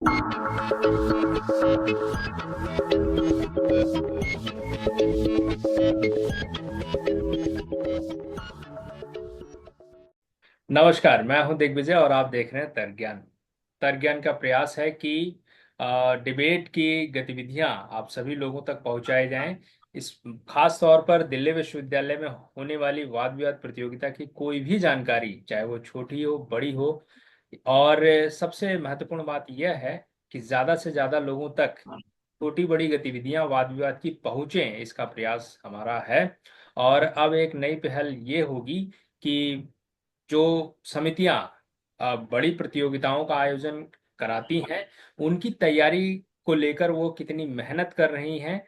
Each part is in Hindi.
नमस्कार, मैं हूं दिग्विजय और आप देख रहे हैं तर्क ज्ञान। तर्क ज्ञान का प्रयास है कि डिबेट की गतिविधियां आप सभी लोगों तक पहुंचाई जाएं। इस खास तौर पर दिल्ली विश्वविद्यालय में होने वाली वाद विवाद प्रतियोगिता की कोई भी जानकारी, चाहे वो छोटी हो बड़ी हो, और सबसे महत्वपूर्ण बात यह है कि ज्यादा से ज्यादा लोगों तक छोटी बड़ी गतिविधियां वाद विवाद की पहुंचे, इसका प्रयास हमारा है। और अब एक नई पहल ये होगी कि जो समितियां बड़ी प्रतियोगिताओं का आयोजन कराती हैं, उनकी तैयारी को लेकर वो कितनी मेहनत कर रही हैं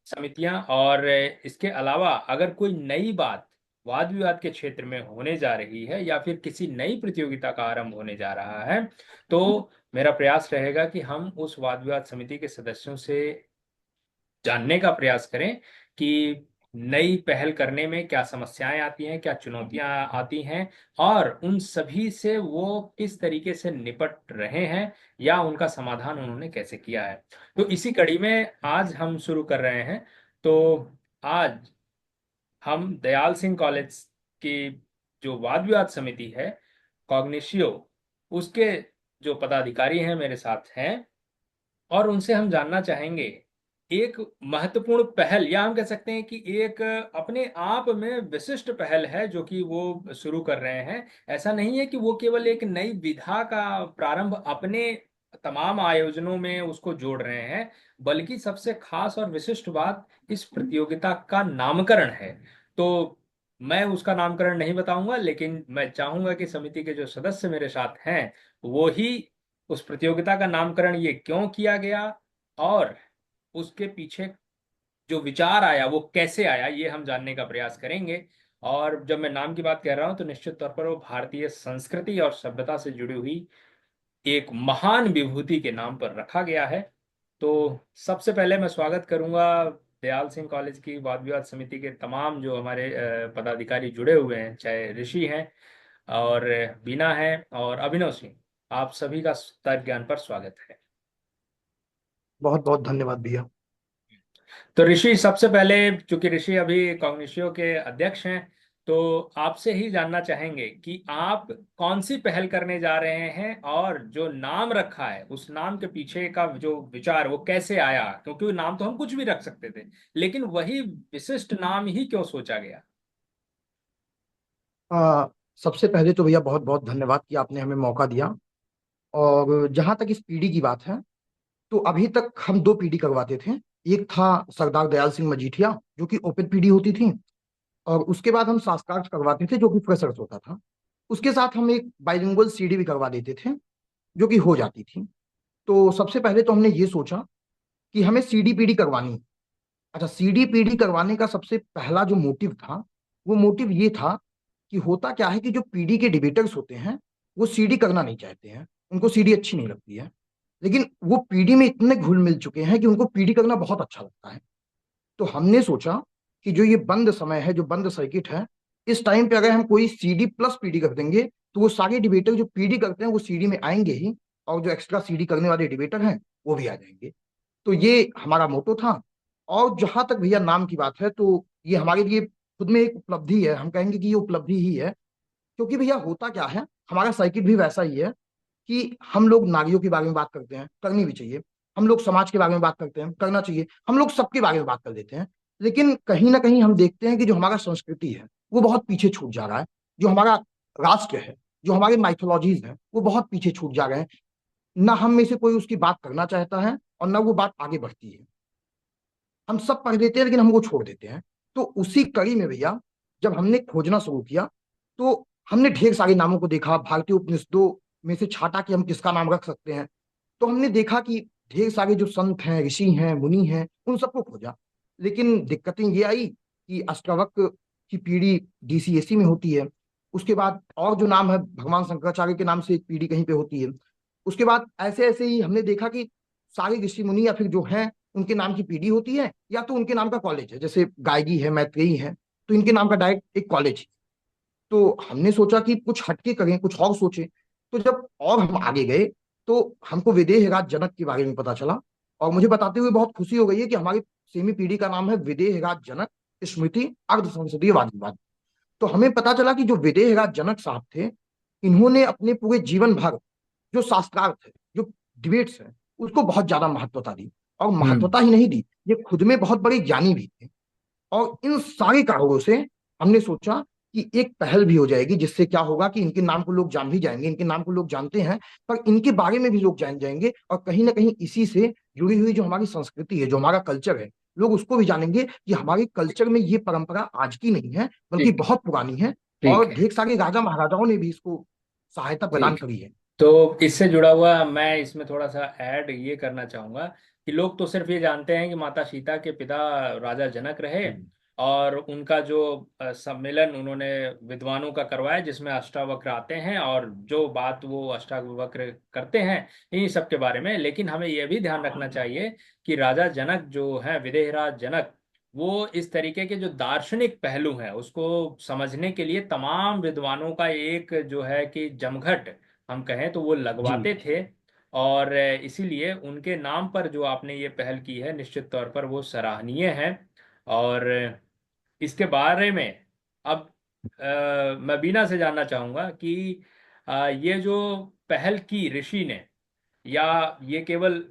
समितियां, और इसके अलावा अगर कोई नई बात वाद विवाद के क्षेत्र में होने जा रही है या फिर किसी नई प्रतियोगिता का आरंभ होने जा रहा है, तो मेरा प्रयास रहेगा कि हम उस वाद विवाद समिति के सदस्यों से जानने का प्रयास करें कि नई पहल करने में क्या समस्याएं आती हैं, क्या चुनौतियां आती हैं, और उन सभी से वो किस तरीके से निपट रहे हैं या उनका समाधान उन्होंने कैसे किया है। तो इसी कड़ी में आज हम शुरू कर रहे हैं। तो आज हम दयाल सिंह कॉलेज की जो वाद विवाद समिति है, कॉग्निशियो, उसके जो पदाधिकारी हैं मेरे साथ हैं, और उनसे हम जानना चाहेंगे एक महत्वपूर्ण पहल, या हम कह सकते हैं कि एक अपने आप में विशिष्ट पहल है जो कि वो शुरू कर रहे हैं। ऐसा नहीं है कि वो केवल एक नई विधा का प्रारंभ अपने तमाम आयोजनों में उसको जोड़ रहे हैं, बल्कि सबसे खास और विशिष्ट बात इस प्रतियोगिता का नामकरण है। तो मैं उसका नामकरण नहीं बताऊंगा, लेकिन मैं चाहूंगा कि समिति के जो सदस्य मेरे साथ हैं वो ही उस प्रतियोगिता का नामकरण ये क्यों किया गया और उसके पीछे जो विचार आया वो कैसे आया, ये हम जानने का प्रयास करेंगे। और जब मैं नाम की बात कर रहा हूं तो निश्चित तौर पर वो भारतीय संस्कृति और सभ्यता से जुड़ी हुई एक महान विभूति के नाम पर रखा गया है। तो सबसे पहले मैं स्वागत करूंगा दयाल सिंह कॉलेज की वाद विवाद समिति के तमाम जो हमारे पदाधिकारी जुड़े हुए हैं, चाहे ऋषि हैं और बीना है और अभिनव सिंह। आप सभी का तर्क ज्ञान पर स्वागत है। बहुत बहुत धन्यवाद भैया। तो ऋषि, सबसे पहले, चूंकि ऋषि अभी कॉग्निशियो के अध्यक्ष हैं, तो आपसे ही जानना चाहेंगे कि आप कौन सी पहल करने जा रहे हैं और जो नाम रखा है उस नाम के पीछे का जो विचार वो कैसे आया, क्योंकि नाम तो हम कुछ भी रख सकते थे, लेकिन वही विशिष्ट नाम ही क्यों सोचा गया। आ, सबसे पहले तो भैया बहुत बहुत धन्यवाद कि आपने हमें मौका दिया। और जहां तक इस पीढ़ी की बात है, तो अभी तक हम दो पीढ़ी करवाते थे। एक था सरदार दयाल सिंह मजीठिया, जो कि ओपन पीढ़ी होती थी। और उसके बाद हम शास्त्रार्थ करवाते थे, जो कि फ्रेशर्स होता था। उसके साथ हम एक बाइलिंगुअल सीडी भी करवा देते थे, जो कि हो जाती थी। तो सबसे पहले तो हमने ये सोचा कि हमें सीडी पीढ़ी करवानी है। अच्छा, सीडी पीढ़ी करवाने का सबसे पहला जो मोटिव था, वो मोटिव ये था कि होता क्या है कि जो पीडी के डिबेटर्स होते हैं, वो सीडी करना नहीं चाहते हैं। उनको सीडी अच्छी नहीं लगती है। लेकिन वो पीडी में इतने घुल मिल चुके हैं कि उनको पीडी करना बहुत अच्छा लगता है। तो हमने सोचा कि जो ये बंद समय है, जो बंद सर्किट है, इस टाइम पे अगर हम कोई सीडी प्लस पीडी कर देंगे, तो वो सारे डिबेटर जो पीडी करते हैं वो सीडी में आएंगे ही। और जो एक्स्ट्रा सीडी करने वाले डिबेटर हैं, वो भी आ जाएंगे। तो ये हमारा मोटो था। और जहां तक भैया नाम की बात है, तो ये हमारे लिए खुद में एक उपलब्धि है। हम कहेंगे कि ये उपलब्धि ही है। क्योंकि भैया होता क्या है, हमारा सर्किट भी वैसा ही है कि हम लोग नारियों के बारे में बात करते हैं, करनी भी चाहिए। हम लोग समाज के बारे में बात करते हैं, करना चाहिए। हम लोग सबके बारे में बात कर देते हैं। लेकिन कहीं ना कहीं हम देखते हैं कि जो हमारा संस्कृति है, वो बहुत पीछे छूट जा रहा है। जो हमारा राष्ट्र है, जो हमारे माइथोलॉजीज है, वो बहुत पीछे छूट जा रहे हैं। ना हम में से कोई उसकी बात करना चाहता है, और ना वो बात आगे बढ़ती है। हम सब पढ़ लेते हैं, लेकिन हम वो छोड़ देते हैं। तो उसी कड़ी में भैया, जब हमने खोजना शुरू किया, तो हमने ढेर सारे नामों को देखा, भारतीय उपनिषदों में से छाटा कि हम किसका नाम रख सकते हैं। तो हमने देखा कि ढेर सारे जो संत हैं, ऋषि हैं, मुनि हैं, उन सबको खोजा। लेकिन दिक्कतें ये आई कि अष्टावक्र की पीढ़ी डीसीएसी में होती है। उसके बाद और जो नाम है, भगवान शंकराचार्य के नाम से एक पीढ़ी कहीं पे होती है। उसके बाद ऐसे ऐसे ही हमने देखा कि सारे ऋषि मुनि या फिर जो हैं, उनके नाम की पीढ़ी होती है, या तो उनके नाम का कॉलेज है, जैसे गार्गी है, मैत्रेयी है, तो इनके नाम का डायरेक्ट एक कॉलेज है। तो हमने सोचा कि कुछ हटके करें, कुछ और सोचें। तो जब और हम आगे गए, तो हमको विदेह राज जनक के बारे में पता चला। और मुझे बताते हुए बहुत खुशी हो गई है कि हमारी सेमी पीढ़ी का नाम है विदेह राज जनक स्मृति अर्ध संसदीय वाद विवाद। तो हमें पता चला कि जो विदेह राज जनक साहब थे, इन्होंने अपने पूरे जीवन भर जो शास्त्रार्थ है, जो डिबेट्स है, उसको बहुत ज्यादा महत्वता दी। और हम्म। महत्वता ही नहीं दी, ये खुद में बहुत बड़े ज्ञानी भी थे। और इन सारे कारणों से हमने सोचा कि एक पहल भी हो जाएगी, जिससे क्या होगा कि इनके नाम को लोग जान भी जाएंगे, इनके नाम को लोग जानते हैं, पर इनके बारे में भी लोग जान जाएंगे। और कहीं ना कहीं इसी से जुड़ी हुई जो हमारी संस्कृति है, जो हमारा कल्चर है, लोग उसको भी जानेंगे कि हमारे कल्चर में ये परंपरा आज की नहीं है, बल्कि ठीक। बहुत पुरानी है। ठीक और है। ढेर सारे राजा महाराजाओं ने भी इसको सहायता प्रदान ठीक। करी है। तो इससे जुड़ा हुआ मैं इसमें थोड़ा सा ऐड ये करना चाहूंगा कि लोग तो सिर्फ ये जानते हैं कि माता सीता के पिता राजा जनक रहे, और उनका जो सम्मेलन उन्होंने विद्वानों का करवाया जिसमें अष्टावक्र आते हैं और जो बात वो अष्टावक्र करते हैं इन्हीं सब के बारे में। लेकिन हमें यह भी ध्यान रखना चाहिए कि राजा जनक जो है, विदेहराज जनक, वो इस तरीके के जो दार्शनिक पहलू हैं उसको समझने के लिए तमाम विद्वानों का एक जो है कि जमघट हम कहें तो वो जी। लगवाते थे। और इसीलिए उनके नाम पर जो आपने ये पहल की है निश्चित तौर पर वो सराहनीय है। और इसके बारे में अब मैं बीना से जानना चाहूंगा कि ये जो पहल की ऋषि ने, या ये केवल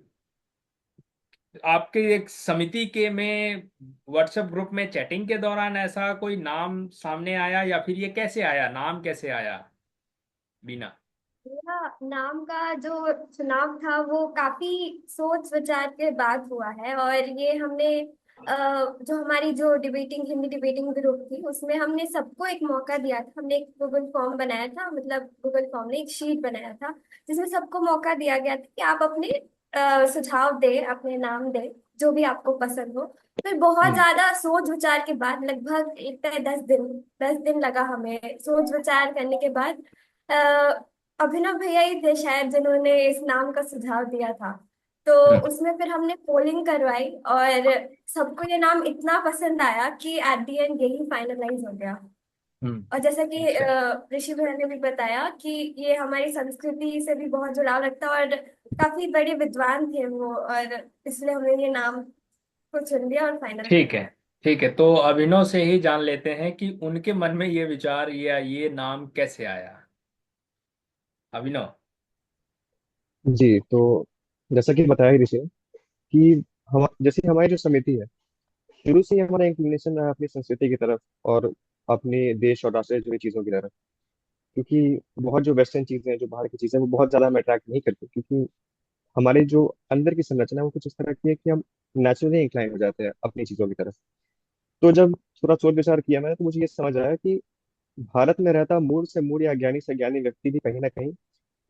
आपके एक समिति के में व्हाट्सएप ग्रुप में चैटिंग के दौरान ऐसा कोई नाम सामने आया, या फिर ये कैसे आया, नाम कैसे आया बीना? मेरा नाम का जो चुनाव था वो काफी सोच विचार के बाद हुआ है। और ये हमने जो हमारी जो डिबेटिंग हिंदी डिबेटिंग ग्रुप थी उसमें हमने सबको एक मौका दिया था। हमने एक गूगल फॉर्म बनाया था, मतलब गूगल फॉर्म ने एक शीट बनाया था जिसमें सबको मौका दिया गया था कि आप अपने सुझाव दे, अपने नाम दे, जो भी आपको पसंद हो। फिर बहुत हम्म। ज्यादा सोच विचार के बाद, लगभग एक 10 दिन लगा हमें सोच विचार करने के बाद, अभिनव भैया ही थे शायद जिन्होंने इस नाम का सुझाव दिया था। तो हम्म। उसमें फिर हमने पोलिंग करवाई और सबको ये नाम इतना पसंद आया कि एट द एंड यही फाइनलाइज हो गया। और जैसा कि अच्छा। ऋषि भैया ने भी बताया कि ये हमारी संस्कृति से भी बहुत जुड़ाव रखता है, और काफी बड़े विद्वान थे वो, और इसलिए हमने ये नाम को चुन लिया और फाइनल कर ठीक है। दिया। ठीक है, तो अभिनव से ही जान लेते हैं कि उनके मन में ये विचार या ये नाम कैसे आया। अभिनव। जी। तो जैसा कि बताया ही ऋषि ने कि हम जैसे हमारी जो समिति है, शुरू से ही हमारा इंक्लिनेशन रहा अपनी संस्कृति की तरफ और अपने देश और राष्ट्र से जुड़ी चीजों की तरफ। क्योंकि बहुत जो वेस्टर्न चीजें हैं, जो बाहर की चीजें हैं, वो बहुत ज्यादा हमें अट्रैक्ट नहीं करती, क्योंकि हमारे जो अंदर की संरचना है वो कुछ इस तरह की है कि हम नेचुरली इंक्लाइन हो जाते हैं अपनी चीजों की तरफ। तो जब थोड़ा सोच विचार किया मैंने, तो मुझे ये समझ आया कि भारत में रहता मूल से मूल या ज्ञानी से ज्ञानी व्यक्ति भी कहीं ना कहीं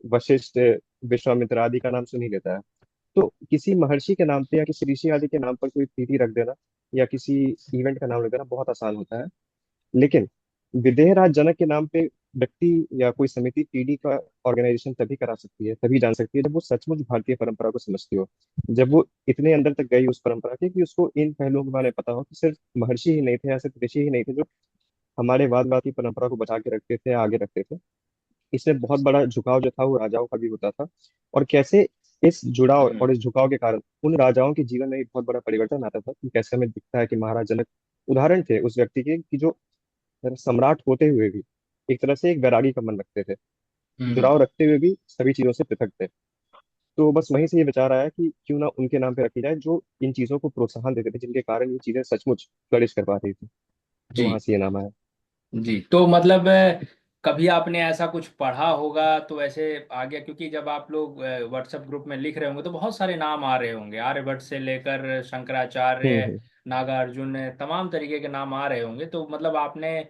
वशिष्ठ, विश्वामित्र आदि का नाम सुन ही लेता है। तो किसी महर्षि के नाम पे या किसी ऋषि आदि के नाम पर कोई तिथि रख देना या किसी इवेंट का नाम रख देना बहुत आसान होता है। लेकिन विदेहराज जनक के नाम पे व्यक्ति या कोई समिति पीढ़ी का ऑर्गेनाइजेशन तभी करा सकती है, तभी जान सकती है, जब वो सचमुच भारतीय परंपरा को समझती हो, जब वो इतने अंदर तक गई उस परंपरा के कि उसको इन पहलुओं के बारे में पता हो कि सिर्फ महर्षि ही नहीं थे या सिर्फ ऋषि ही नहीं थे जो हमारे वाद की परंपरा को बचा के रखते थे, आगे रखते थे। इसमें बहुत बड़ा झुकाव जो था वो राजाओं का भी होता था। और कैसे इस जुड़ाव हम्म। और इस झुकाव के कारण उन राजाओं के जीवन में एक बहुत बड़ा परिवर्तन आता था, कि कैसे हमें दिखता है कि महाराज जनक उदाहरण थे उस व्यक्ति के कि जो सम्राट होते हुए भी एक तरह से एक वैरागी का मन रखते थे, हम्म। जुड़ाव रखते हुए भी सभी चीजों से पृथक थे। तो बस वहीं से ये विचार आया कि क्यों ना उनके नाम पे रखी जाए जो इन चीजों को प्रोत्साहन देते थे, जिनके कारण ये चीजें सचमुच फ्लरिश कर पा रही थी। तो जी। वहां से ये नाम आया। जी, तो मतलब कभी आपने ऐसा कुछ पढ़ा होगा तो ऐसे आ गया, क्योंकि जब आप लोग व्हाट्सएप ग्रुप में लिख रहे होंगे तो बहुत सारे नाम आ रहे होंगे, आर्यभट्ट से लेकर शंकराचार्य, हम्म। नागार्जुन, तमाम तरीके के नाम आ रहे होंगे। तो मतलब आपने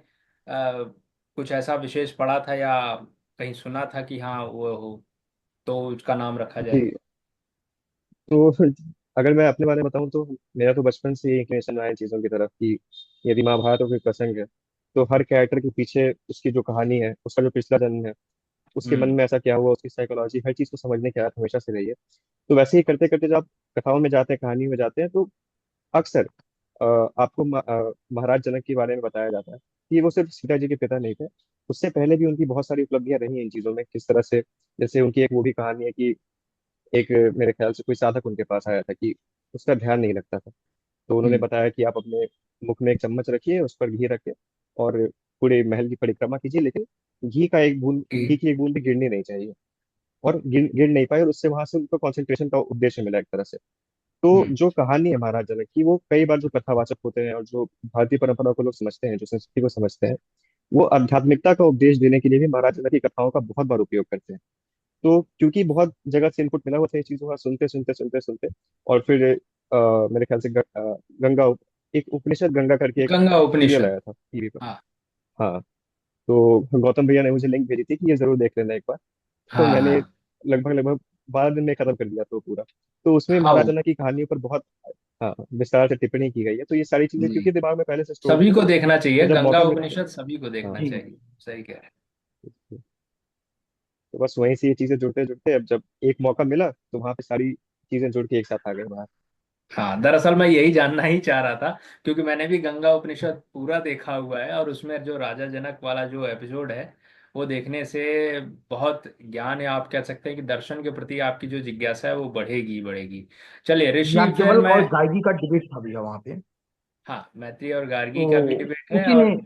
कुछ ऐसा विशेष पढ़ा था या कहीं सुना था कि हाँ वो हो तो उसका नाम रखा जाए? जी। तो अगर मैं अपने बारे में बताऊं तो मेरा तो बचपन से ही इंक्लिनेशन रहा है इन चीज़ों की तरफ कि यदि महाभारत और कोई प्रसंग है तो हर कैरेक्टर के पीछे उसकी जो कहानी है, उसका जो पिछला जन्म है, उसके मन हम्म। में ऐसा क्या हुआ, उसकी साइकोलॉजी, हर चीज़ को समझने की आदत हमेशा से रही है। तो वैसे ही करते करते जब आप कथाओं में जाते हैं, कहानी में जाते हैं, तो अक्सर आपको महाराज जनक के बारे में बताया जाता है कि वो सिर्फ सीता जी के पिता नहीं थे, उससे पहले भी उनकी बहुत सारी उपलब्धियां रही हैं इन चीज़ों में, किस तरह से। जैसे उनकी एक वो भी कहानी है कि एक मेरे ख्याल से कोई साधक उनके पास आया था कि उसका ध्यान नहीं लगता था। तो उन्होंने हम्म। बताया कि आप अपने मुख में एक चम्मच रखिए, उस पर घी रखें और पूरे महल की परिक्रमा कीजिए, लेकिन घी कि- की एक बूंद भी गिरनी नहीं चाहिए। और गिर नहीं पाई, और उससे वहां से उनको कंसंट्रेशन का उद्देश्य मिला एक तरह से। तो हम्म। जो कहानी है महाराज जनक की, वो कई बार जो कथावाचक होते हैं और जो भारतीय परंपरा को लोग समझते हैं, जो संस्कृति को समझते हैं, वो आध्यात्मिकता का उपदेश देने के लिए भी महाराज जनक की कथाओं का बहुत बार उपयोग करते हैं। तो क्योंकि बहुत जगह से इनपुट मिला हुआ था, ये चीजों का सुनते सुनते सुनते सुनते, और फिर मेरे ख्याल से गंगा एक उपनिषद गंगा करके एक गंगा सीरियल उपनिषद। आया था टीवी पर। हाँ हाँ। तो गौतम भैया ने मुझे लिंक भेजी थी कि ये जरूर देख लेना एक बार। तो हाँ मैंने हाँ लगभग लगभग 12 दिन में खत्म कर दिया तो पूरा। तो उसमें हाँ। महाराजा की कहानियों पर बहुत, हाँ, विस्तार से टिप्पणी की गई है। तो ये सारी चीजें जी, क्योंकि दिमाग में पहले से स्टोर सभी थी, को देखना तो चाहिए, जब गंगा मौका मिला तो उपनिषद सभी को देखना हाँ। जी चाहिए। सही कह रहे हैं। तो बस वहीं से ये चीजें जुड़ते जुड़ते, अब जब एक मौका मिला तो वहां पे सारी चीजें जुड़ के एक साथ आ गई बाहर। हाँ, दरअसल मैं यही जानना ही चाह रहा था, क्योंकि मैंने भी गंगा उपनिषद पूरा देखा हुआ है, और उसमें जो राजा जनक वाला जो एपिसोड है वो देखने से बहुत ज्ञान, या आप कह सकते हैं कि दर्शन के प्रति आपकी जो जिज्ञासा है वो बढ़ेगी ही बढ़ेगी। चलिए ऋषि, फिर याज्ञवल्क मैं। और गार्गी का डिबेट था भैया वहां पे। हाँ, मैत्री और गार्गी का भी तो डिबेट है। उसी और ने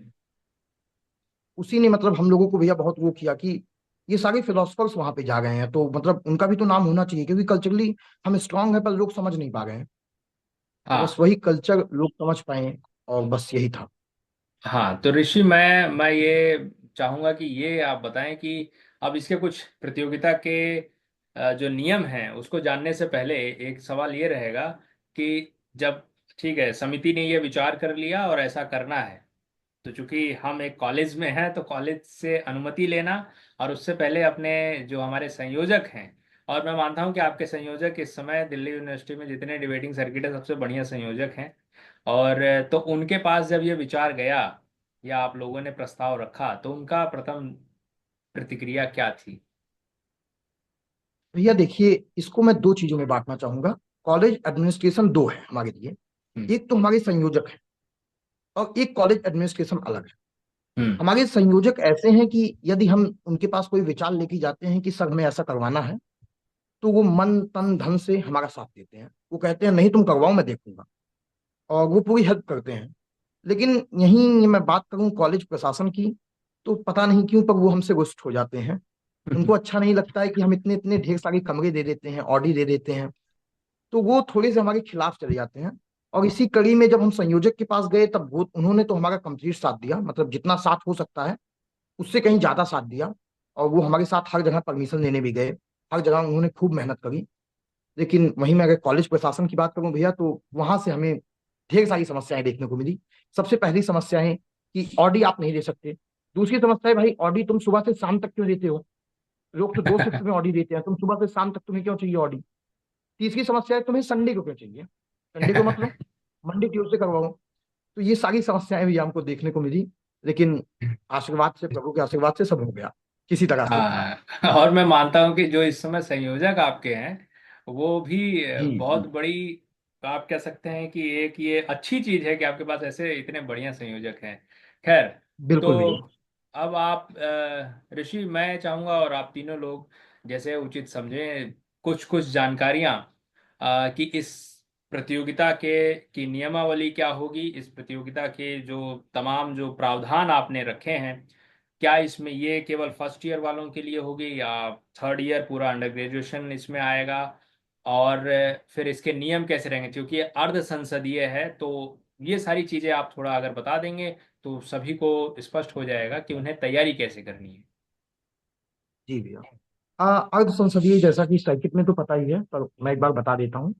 उसी ने मतलब हम लोगों को भैया बहुत वो किया कि ये सारे फिलोसफर्स वहां पे जा गए हैं, तो मतलब उनका भी तो नाम होना चाहिए, क्योंकि कल्चरली हम स्ट्रांग है पर लोग समझ नहीं पा रहे हैं। तो बस हाँ वही कल्चर लोग समझ पाए, और बस यही था। हाँ, तो ऋषि, मैं ये चाहूंगा कि ये आप बताएं कि अब इसके कुछ प्रतियोगिता के जो नियम हैं उसको जानने से पहले एक सवाल ये रहेगा कि जब, ठीक है, समिति ने ये विचार कर लिया और ऐसा करना है, तो चूंकि हम एक कॉलेज में हैं तो कॉलेज से अनुमति लेना, और उससे पहले अपने जो हमारे संयोजक हैं, और मैं मानता हूं कि आपके संयोजक इस समय दिल्ली यूनिवर्सिटी में जितने डिबेटिंग सर्किट है सबसे बढ़िया संयोजक हैं, और तो उनके पास जब ये विचार गया या आप लोगों ने प्रस्ताव रखा तो उनका प्रथम प्रतिक्रिया क्या थी? भैया देखिए, इसको मैं दो चीजों में बांटना चाहूंगा। कॉलेज एडमिनिस्ट्रेशन दो है हमारे लिए। हम्म। एक तो हमारे संयोजक है, और एक कॉलेज एडमिनिस्ट्रेशन अलग है। हम्म। हमारे संयोजक ऐसे हैं कि यदि हम उनके पास कोई विचार लेके जाते हैं कि सर हमें ऐसा करवाना है, तो वो मन तन धन से हमारा साथ देते हैं। वो कहते हैं नहीं तुम करवाओ, मैं देखूंगा, और वो पूरी हेल्प करते हैं। लेकिन यहीं मैं बात करूं कॉलेज प्रशासन की, तो पता नहीं क्यों पर वो हमसे रुष्ट हो जाते हैं। उनको अच्छा नहीं लगता है कि हम इतने इतने ढेर सारे कमरे दे देते हैं, ऑडी दे देते हैं, तो वो थोड़े से हमारे खिलाफ चले जाते हैं। और इसी कड़ी में जब हम संयोजक के पास गए, तब वो उन्होंने तो हमारा कंप्लीट साथ दिया, मतलब जितना साथ हो सकता है उससे कहीं ज्यादा साथ दिया। और वो हमारे साथ हर जगह परमिशन लेने भी गए, हर जगह उन्होंने खूब मेहनत करी। लेकिन वहीं मैं अगर कॉलेज प्रशासन की बात करूं भैया, तो वहां से हमें ढेर सारी समस्याएं देखने को मिली। सबसे पहली समस्या है कि ऑडी आप नहीं दे सकते। दूसरी समस्या है, भाई ऑडी तुम सुबह से शाम तक क्यों देते हो? लोग तो दो शिफ्ट में ऑडी देते हैं, तुम सुबह से शाम तक तुम्हें क्यों चाहिए ऑडी? तीसरी समस्या है, तुम्हें संडे को क्यों चाहिए? संडे को मतलब मंडे ट्यूसडे करवाओ। तो ये सारी समस्याएं भी हमको देखने को मिली। लेकिन आशीर्वाद से, प्रभु के आशीर्वाद से सब हो गया किसी तरह से। हाँ, और मैं मानता हूं कि जो इस समय संयोजक आपके हैं वो भी जी बहुत जी। बड़ी, आप कह सकते हैं कि एक ये अच्छी चीज है कि आपके पास ऐसे इतने बढ़िया संयोजक हैं। खैर, बिल्कुल तो भैया। अब आप ऋषि, मैं चाहूंगा और आप तीनों लोग जैसे उचित समझें कुछ कुछ जानकारियां, कि इस प्रतियोगिता के की नियमावली क्या होगी, इस प्रतियोगिता के जो तमाम जो प्रावधान आपने रखे हैं, क्या इसमें ये केवल फर्स्ट ईयर वालों के लिए होगी या थर्ड ईयर पूरा अंडर ग्रेजुएशन इसमें आएगा, और फिर इसके नियम कैसे रहेंगे, क्योंकि ये अर्ध संसदीय है, तो ये सारी चीजें आप थोड़ा अगर बता देंगे तो सभी को स्पष्ट हो जाएगा कि उन्हें तैयारी कैसे करनी है। जी भैया। अर्ध संसदीय जैसा कि सर्किट में तो पता ही है, पर मैं एक बार बता देता हूँ।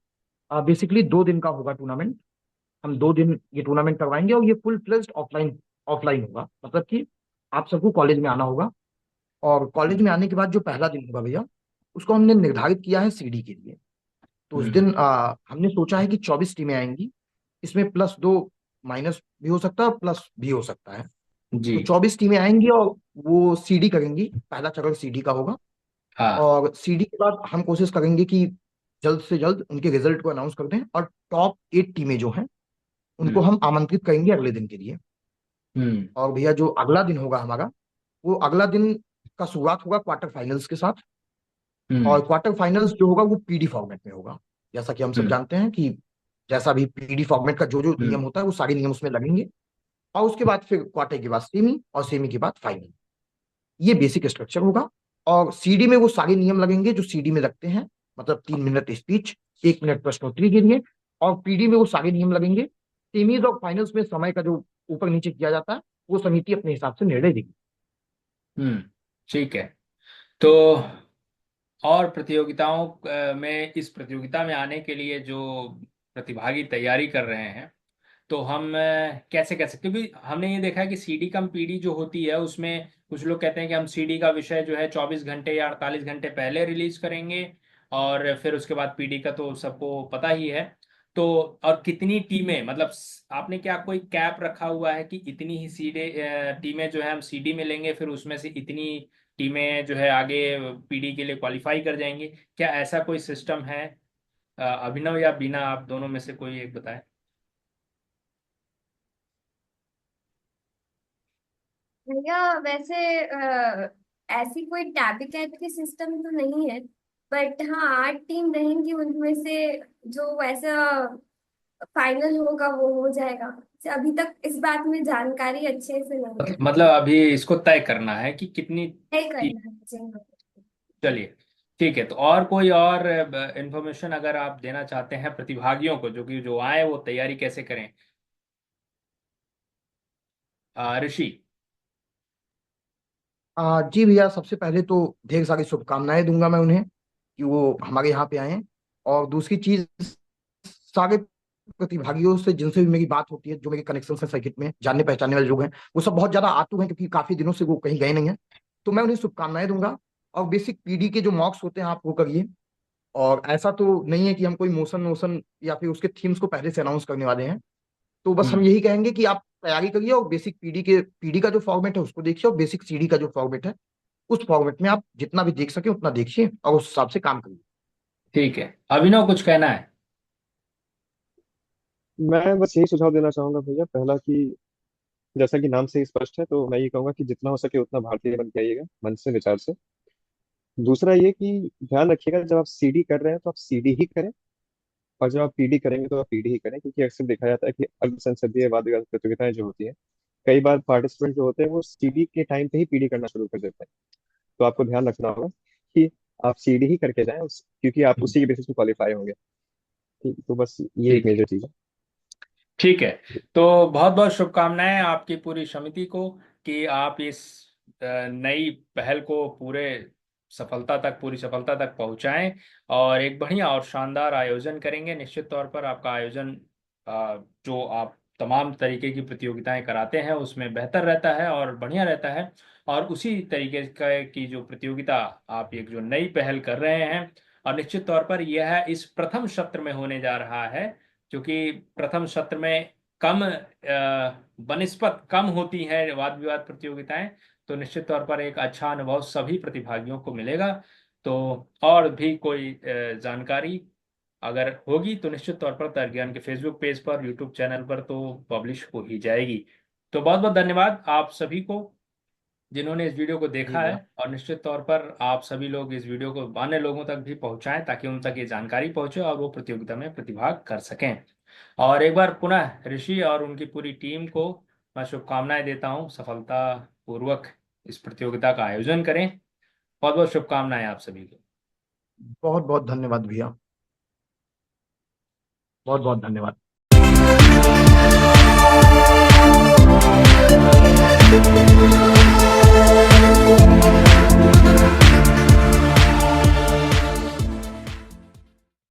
बेसिकली 2 दिन का होगा टूर्नामेंट। हम 2 दिन ये टूर्नामेंट करवाएंगे, और ये फुल फ्लेज्ड ऑफलाइन ऑफलाइन होगा, मतलब कि आप सबको कॉलेज में आना होगा। और कॉलेज में आने के बाद जो पहला दिन होगा भैया, उसको हमने निर्धारित किया है सीडी के लिए। तो उस हम्म। दिन हमने सोचा है कि 24 टीमें आएंगी। इसमें +2 माइनस भी हो सकता है, प्लस भी हो सकता है। जी। तो 24 टीमें आएंगी और वो सीडी करेंगी। पहला चक्कर सीडी का होगा। हाँ। और सीडी के बाद हम कोशिश करेंगे कि जल्द से जल्द उनके रिजल्ट को अनाउंस कर दें, और टॉप 8 टीमें जो हैं उनको हम्म। हम आमंत्रित करेंगे अगले दिन के लिए। हम्म। और भैया जो अगला दिन होगा हमारा, वो अगला दिन का शुरुआत होगा क्वार्टर फाइनल्स के साथ। हम्म। और क्वार्टर फाइनल्स जो होगा वो पीडी फॉर्मेट में होगा। जैसा कि हम सब हम्म। जानते हैं कि जैसा भी पीडी फॉर्मेट का जो जो हम्म। नियम होता है वो सारे नियम उसमें लगेंगे। और उसके बाद फिर क्वार्टर के बाद सेमी, और सेमी के बाद फाइनल। ये बेसिक स्ट्रक्चर होगा। और सीडी में वो सारे नियम लगेंगे जो सीडी में लगते हैं, मतलब 3 मिनट स्पीच, 1 मिनट प्रश्नोत्तरी के लिए। और पीडी में वो सारे नियम लगेंगे। सेमीज और फाइनल्स में समय का जो ऊपर नीचे किया जाता है वो समिति अपने हिसाब से निर्णय देगी। हम्म। ठीक है। तो और प्रतियोगिताओं में, इस प्रतियोगिता में आने के लिए जो प्रतिभागी तैयारी कर रहे हैं, तो हम कैसे कैसे, क्योंकि हमने ये देखा है कि सीडी कम पीडी जो होती है उसमें कुछ लोग कहते हैं कि हम सीडी का विषय जो है 24 घंटे या 48 घंटे पहले रिलीज करेंगे, और फिर उसके बाद पीडी का तो सबको पता ही है। तो और कितनी टीमें, मतलब आपने क्या कोई कैप रखा हुआ है कि इतनी ही सीडे टीमें जो है हम सीडी में लेंगे, फिर उसमें से इतनी टीमें जो है आगे पीडी के लिए क्वालिफाई कर जाएंगी? क्या ऐसा कोई सिस्टम है? अभिनव या बीना, आप दोनों में से कोई एक बताएं। भैया वैसे ऐसी कोई टैबी कैट की सिस्टम तो नहीं है। बट हाँ, 8 टीम रहेंगी, उनमें से जो वैसा फाइनल होगा वो हो जाएगा। अभी तक इस बात में जानकारी अच्छे से नहीं है। मतलब अभी इसको तय करना है कि कितनी तय टीम। करना है जी। चलिए, ठीक है। तो और कोई और इंफॉर्मेशन अगर आप देना चाहते हैं प्रतिभागियों को, जो कि जो आए वो तैयारी कैसे करें? ऋषि। जी भैया, सबसे पहले तो ढेर सारी शुभकामनाएं दूंगा मैं उन्हें कि वो हमारे यहाँ पे आए। और दूसरी चीज, सारे प्रतिभागियों से जिनसे भी मेरी बात होती है, जो मेरे कनेक्शन है सर्किट में, जानने पहचानने वाले लोग हैं, वो सब बहुत ज्यादा आतुर हैं क्योंकि काफी दिनों से वो कहीं गए नहीं हैं। तो मैं उन्हें शुभकामनाएं दूंगा। और बेसिक पीडी के जो मॉक्स होते हैं आप वो करिए। और ऐसा तो नहीं है कि हम कोई मोशन वोशन या फिर उसके थीम्स को पहले से अनाउंस करने वाले हैं। तो बस हम हम्म। यही कहेंगे कि आप तैयारी करिए और बेसिक पीडी का जो फॉर्मेट है उसको देखिए, और बेसिक सीडी का जो फॉर्मेट है उस फॉर्मेट में आप जितना भी देख सके उतना देखिए और उस हिसाब से काम करिए। ठीक है, अभिनव कुछ कहना है? मैं बस यही सुझाव देना चाहूंगा भैया, पहला कि जैसा कि नाम से ही स्पष्ट है, तो मैं ये कहूंगा कि जितना हो सके उतना भारतीय बन के आइएगा, मन से, विचार से। दूसरा ये कि ध्यान रखिएगा, जब आप सीडी कर रहे हैं तो आप सीडी ही करें, और जब आप पीडी करेंगे तो आप पीडी ही करें, क्योंकि अक्सर देखा जाता है कि अर्ध संसदीय वाद विवाद प्रतियोगिताएं जो होती हैं, कई बार पार्टिसिपेंट जो होते हैं वो सीडी के टाइम पे ही पीडी करना शुरू कर देते हैं। तो आपको ध्यान रखना होगा कि आप सीडी ही करके जाएं, क्योंकि आप हम्म। उसी के बेसिस पे क्वालिफाई होंगे। ठीक, तो बस ये एक ठीक है। मेजर चीज है। ठीक है। तो बहुत बहुत शुभकामनाएं आपकी पूरी समिति को कि आप इस नई पहल को पूरी सफलता तक पहुंचाएं, और एक बढ़िया और शानदार आयोजन करेंगे। निश्चित तौर पर आपका आयोजन, जो आप तमाम तरीके की प्रतियोगिताएं कराते हैं उसमें बेहतर रहता है और बढ़िया रहता है। और उसी तरीके की जो प्रतियोगिता आप एक जो नई पहल कर रहे हैं, और निश्चित तौर पर यह इस प्रथम सत्र में होने जा रहा है, क्योंकि प्रथम सत्र में कम बनिस्पत कम होती हैं वाद विवाद प्रतियोगिताएं। तो निश्चित तौर पर एक अच्छा अनुभव सभी प्रतिभागियों को मिलेगा। तो और भी कोई जानकारी अगर होगी तो निश्चित तौर पर तर्कज्ञान के फेसबुक पेज पर, यूट्यूब चैनल पर तो पब्लिश हो ही जाएगी। तो बहुत बहुत धन्यवाद आप सभी को जिन्होंने इस वीडियो को जी देखा है, भैया। और निश्चित तौर पर आप सभी लोग इस वीडियो को अन्य लोगों तक भी पहुंचाएं ताकि उन तक ये जानकारी पहुंचे और वो प्रतियोगिता में प्रतिभाग कर सकें। और एक बार पुनः ऋषि और उनकी पूरी टीम को मैं शुभकामनाएं देता हूं, सफलता पूर्वक इस प्रतियोगिता का आयोजन करें। बहुत बहुत शुभकामनाएं आप सभी को। बहुत बहुत धन्यवाद भैया। बहुत बहुत धन्यवाद।